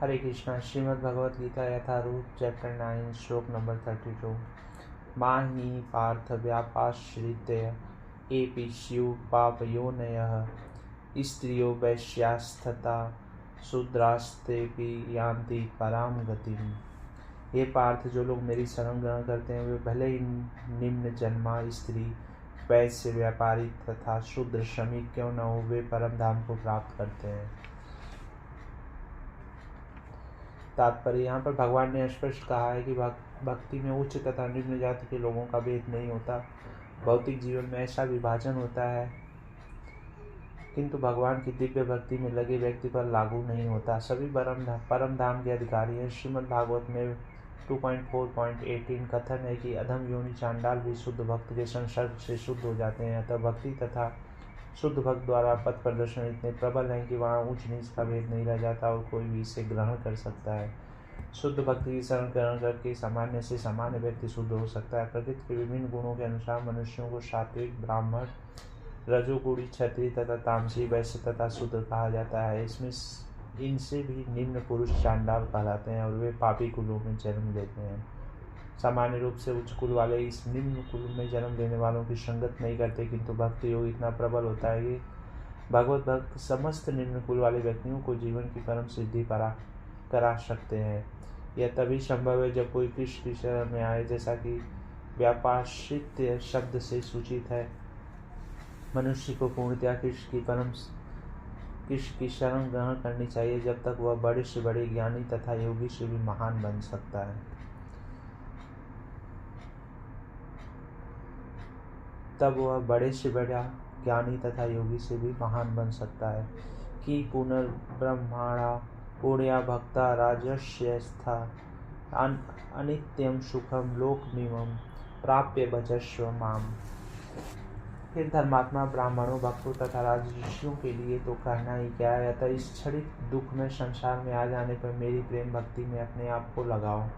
हरे कृष्णा। श्रीमद् भगवद गीता यथारूप chapter 9 श्लोक number 32। माहि पार्थ व्यापाश्रित्य एपि स्युः पापयोनयः स्त्रियो वैश्यास्तथा शूद्रास्तेपि यान्ति परां गतिम्। हे पार्थ, जो लोग मेरी शरण ग्रहण करते हैं वे भले ही निम्न जन्मा स्त्री, वैश्य, व्यापारी तथा शूद्र श्रमिक क्यों न हो, वे परम धाम को प्राप्त करते हैं। तात्पर्य, यहाँ पर भगवान ने स्पष्ट कहा है कि भक्ति में उच्च तथा निम्न जाति के लोगों का भेद नहीं होता। भौतिक जीवन में ऐसा विभाजन होता है, किंतु भगवान की दिव्य भक्ति में लगे व्यक्ति पर लागू नहीं होता। सभी परम धाम के अधिकारी हैं। श्रीमद् भागवत में 2.4.18 कथन है कि अधम योनि चांडाल भी शुद्ध भक्त के संसर्ग से शुद्ध हो जाते हैं। अतः भक्ति तथा शुद्ध भक्त द्वारा पथ प्रदर्शन इतने प्रबल हैं कि वहाँ ऊंच नीच का भेद नहीं रह जाता और कोई भी इसे ग्रहण कर सकता है। शुद्ध भक्ति की शरण ग्रहण करके सामान्य से सामान्य व्यक्ति शुद्ध हो सकता है। प्रकृति के विभिन्न गुणों के अनुसार मनुष्यों को सात्विक, ब्राह्मण, रजोगुणी, क्षत्रिय तथा तामसी, वैश्य तथा शूद्र कहा जाता है। इनसे भी निम्न पुरुष चांडाल कहलाते हैं और वे पापी कुलों में जन्म लेते हैं। सामान्य रूप से उच्च कुल वाले इस निम्न कुल में जन्म लेने वालों की संगत नहीं करते, किंतु भक्ति योग इतना प्रबल होता है कि भगवत भक्त समस्त निम्न कुल वाले व्यक्तियों को जीवन की परम सिद्धि करा सकते हैं। यह तभी संभव है जब कोई कृष्ण की शरण में आए, जैसा कि व्यापाश्रित्य शब्द से सूचित है। मनुष्य को पूर्णतया कृष्ण की शरण ग्रहण करनी चाहिए, जब तक वह बड़े से बड़े ज्ञानी तथा योगी से भी महान बन सकता है। तब वह बड़े से बड़ा ज्ञानी तथा योगी से भी महान बन सकता है। कि पुनर्ब्रह्माणा पुण्या भक्ता राजस्यस्था अनित्यम सुखम लोकमिमं प्राप्य भजस्व माम। फिर धर्मात्मा ब्राह्मणों, भक्तों तथा राजर्षियों के लिए तो कहना ही क्या है। अतः इस क्षणिक दुख में संसार में आ जाने पर मेरी प्रेम भक्ति में अपने आप को लगाओ।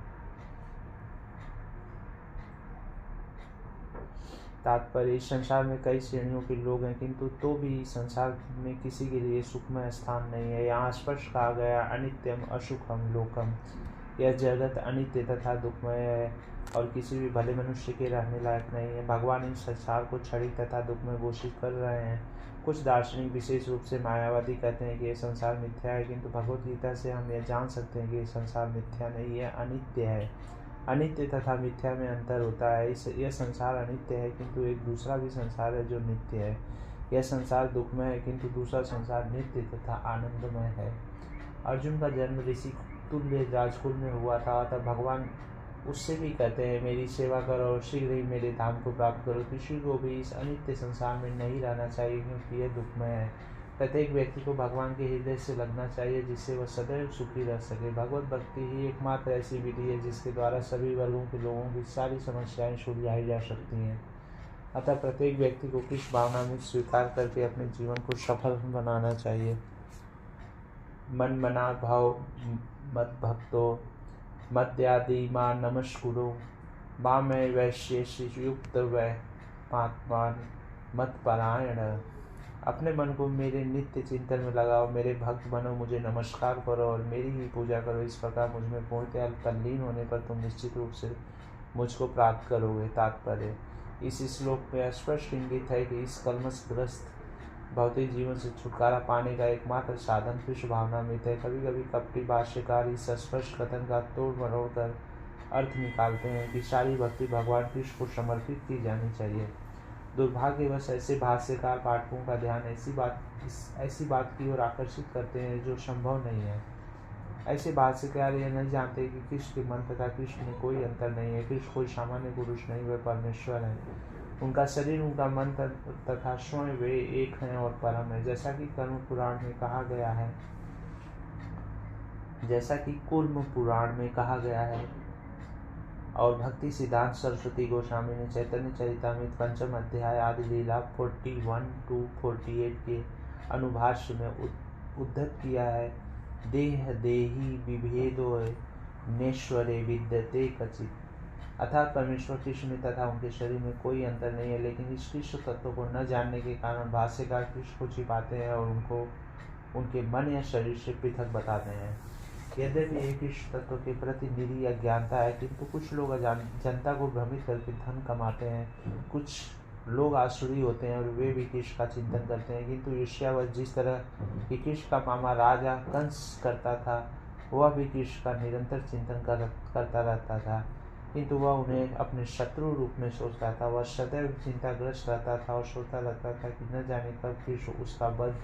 तात्पर्य, इस संसार में कई श्रेणियों के लोग हैं, किंतु तो भी संसार में किसी के लिए सुखमय स्थान नहीं है। यहाँ स्पष्ट कहा गया अनित्यम असुखम लोकम। यह जगत अनित्य तथा दुखमय है और किसी भी भले मनुष्य के रहने लायक नहीं है। भगवान इस संसार को क्षणिक तथा दुखमय घोषित कर रहे हैं। कुछ दार्शनिक विशेष रूप से मायावादी कहते हैं कि यह संसार मिथ्या है, किंतु भगवत गीता से हम यह जान सकते हैं कि यह संसार मिथ्या नहीं है, अनित्य है। अनित्य तथा मिथ्या में अंतर होता है। यह संसार अनित्य है, किंतु एक दूसरा भी संसार है जो नित्य है। यह संसार दुखमय है, किंतु दूसरा संसार नित्य तथा आनंदमय है। अर्जुन का जन्म ऋषि तुल्य राजकुल में हुआ था, अतः भगवान उससे भी कहते हैं मेरी सेवा करो और शीघ्र ही मेरे धाम को प्राप्त करो। किसी को भी इस अनित्य संसार में नहीं रहना चाहिए, क्योंकि यह दुखमय है। प्रत्येक व्यक्ति को भगवान के हृदय से लगना चाहिए, जिससे वह सदैव सुखी रह सके। भगवत भक्ति ही एकमात्र ऐसी विधि है जिसके द्वारा सभी वर्गों के लोगों की सारी समस्याएं सुलझाई जा सकती हैं। अतः प्रत्येक व्यक्ति को कृष्ण भावना में स्वीकार करके अपने जीवन को सफल बनाना चाहिए। मन मना भाव मत भक्तो मद्यादि मां नमस्कुरो मां मैं वैश्य युक्त वै महात्मान मत परायण। अपने मन को मेरे नित्य चिंतन में लगाओ, मेरे भक्त बनो, मुझे नमस्कार करो और मेरी ही पूजा करो। इस प्रकार मुझ में पूर्णतः तल्लीन होने पर तुम निश्चित रूप से मुझको प्राप्त करोगे। तात्पर्य, इस श्लोक में स्पष्ट इंगित है कि इस कलमशग्रस्त भौतिक जीवन से छुटकारा पाने का एकमात्र साधन कृष्ण भावनामृत है। कभी कभी कपटी भाष्यकार इस स्पष्ट कथन का तोड़ मरोड़ कर अर्थ निकालते हैं कि सारी भक्ति भगवान कृष्ण को समर्पित की जानी चाहिए। दुर्भाग्यवश ऐसे भाष्यकार पाठकों का ध्यान ऐसी बात की ओर आकर्षित करते हैं जो संभव नहीं है। ऐसे भाष्यकार यह नहीं जानते कि कृष्ण के मन तथा कृष्ण में कोई अंतर नहीं है। कृष्ण कोई सामान्य पुरुष नहीं, वे परमेश्वर है। उनका शरीर, उनका मन तथा स्वयं वे एक हैं और परम है। जैसा कि कूर्म पुराण में कहा गया है और भक्ति सिद्धांत सरस्वती गोस्वामी ने चैतन्य चरितामृत पंचम अध्याय आदि लीला 41-48 के अनुभाष्य में उद्धत किया है। देह देही विभेदो नेश्वरे विद्यते कचित। अर्थात परमेश्वर कृष्ण में तथा उनके शरीर में कोई अंतर नहीं है, लेकिन इस कृष्ण तत्व को न जानने के कारण भाष्यकार कृष्ण को छिपाते हैं और उनको उनके मन या शरीर से पृथक बताते हैं। यद्यपि एक इष्ट तत्व के प्रति निरी अज्ञानता है, किंतु कुछ लोग जनता को भ्रमित करके धन कमाते हैं। कुछ लोग आसुरी होते हैं और वे भी कृष्ण का चिंतन करते हैं, किंतु ईर्ष्यावश जिस तरह कि कृष्ण का मामा राजा कंस करता था, वह भी कृष्ण का निरंतर चिंतन करता रहता था, किंतु वह उन्हें अपने शत्रु रूप में सोचता था। वह सदैव चिंताग्रस्त रहता था और सोचता रहता था कि न जाने कब कृष्ण उसका वध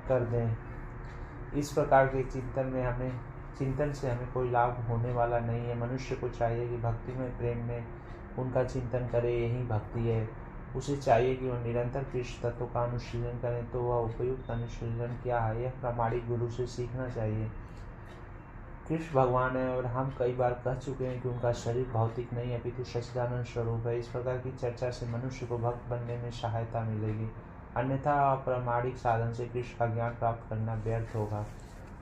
कर दें। इस प्रकार के चिंतन से हमें कोई लाभ होने वाला नहीं है। मनुष्य को चाहिए कि भक्ति में प्रेम में उनका चिंतन करे, यही भक्ति है। उसे चाहिए कि वह निरंतर कृष्ण तत्व का अनुशीलन करें। तो वह उपयुक्त अनुशीलन क्या है, यह प्रामाणिक गुरु से सीखना चाहिए। कृष्ण भगवान है और हम कई बार कह चुके हैं कि उनका शरीर भौतिक नहीं है, अपितु सच्चिदानंद स्वरूप है। इस प्रकार की चर्चा से मनुष्य को भक्त बनने में सहायता मिलेगी, अन्यथा अप्रामाणिक साधन से कृष्ण का ज्ञान प्राप्त करना व्यर्थ होगा।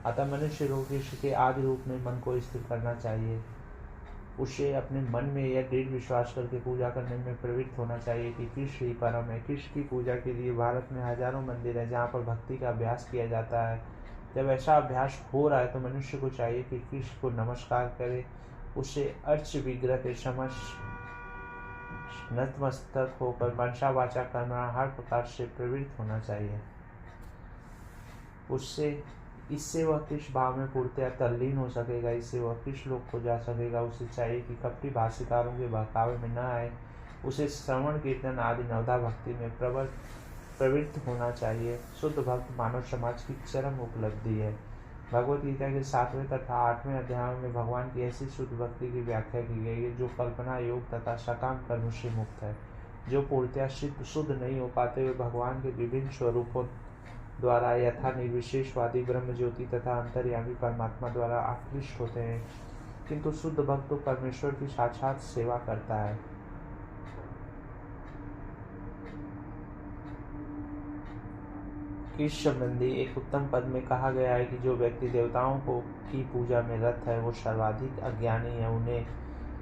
अतः मनुष्य को कृष्ण के आदि रूप में मन को स्थिर करना चाहिए। उसे अपने मन में यह दृढ़ विश्वास करके पूजा करने में प्रवृत्त होना चाहिए कि कृष्ण ही परम है। कृष्ण की पूजा के लिए भारत में हजारों मंदिर है जहाँ पर भक्ति का अभ्यास किया जाता है। जब ऐसा अभ्यास हो रहा है तो मनुष्य को चाहिए कि कृष्ण को नमस्कार करे, उसे अर्च विग्रह के समक्ष नतमस्तक होकर मनसा वाचा करना हर प्रकार से प्रवृत्त होना चाहिए। इससे वह कृष्ण भाव में पूर्णतया तल्लीन हो सकेगा, इससे वह कृष्ण लोक को जा सकेगा। उसे चाहिए कि कपटी भाष्यकारों के बहकावे में न आए, उसे श्रवण कीर्तन आदि नवधा भक्ति में प्रवृत्त होना चाहिए। शुद्ध भक्त मानव समाज की चरम उपलब्धि है। भगवद गीता के 7वें तथा 8वें अध्यायों में भगवान की ऐसी शुद्ध भक्ति की व्याख्या की गई है जो कल्पना योग तथा सकाम कर्म से मुक्त है। जो पूर्णतया शुद्ध नहीं हो पाते वे भगवान के विभिन्न स्वरूपों द्वारा यथा निर्विशेषवादी ब्रह्म ज्योति तथा अंतर्यामी परमात्मा द्वारा आकृष्ट होते हैं, किंतु शुद्ध भक्त तो परमेश्वर की साक्षात सेवा करता है। इस संबंधी एक उत्तम पद में कहा गया है कि जो व्यक्ति देवताओं की पूजा में रत है वो सर्वाधिक अज्ञानी है। उन्हें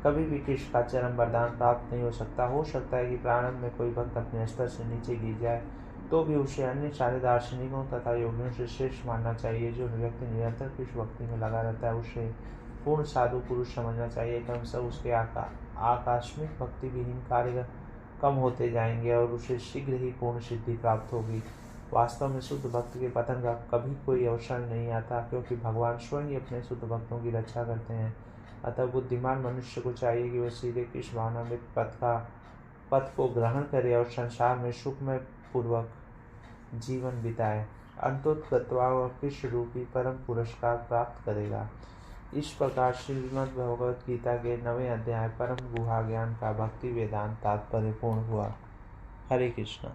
कभी भी कृष्ण का चरम वरदान प्राप्त नहीं हो सकता। हो सकता है कि प्रारंभ में कोई भक्त अपने स्तर से नीचे गिर जाए, तो भी उसे अन्य सारे दार्शनिकों तथा योगियों से श्रेष्ठ मानना चाहिए। जो व्यक्ति निरंतर कृष्ण भक्ति में लगा रहता है उसे पूर्ण साधु पुरुष समझना चाहिए। क्रमशः उसके आकस्मिक भक्ति विहीन कार्य कम होते जाएंगे और उसे शीघ्र ही पूर्ण सिद्धि प्राप्त होगी। वास्तव में शुद्ध भक्त के पतन का कभी कोई अवसर नहीं आता, क्योंकि भगवान स्वयं ही अपने शुद्ध भक्तों की रक्षा करते हैं। अतः बुद्धिमान मनुष्य को चाहिए कि वह सीधे कृष्ण भावनामृत पथ को ग्रहण करे और संसार में सुखमय पूर्वक जीवन बिताए। अंतोत्गत्वा वह कृष्ण रूपी परम पुरस्कार प्राप्त करेगा। इस प्रकार श्रीमद् भगवद गीता के 9वें अध्याय परम गुहा ज्ञान का भक्ति वेदांत तात्पर्य पूर्ण हुआ। हरे कृष्ण।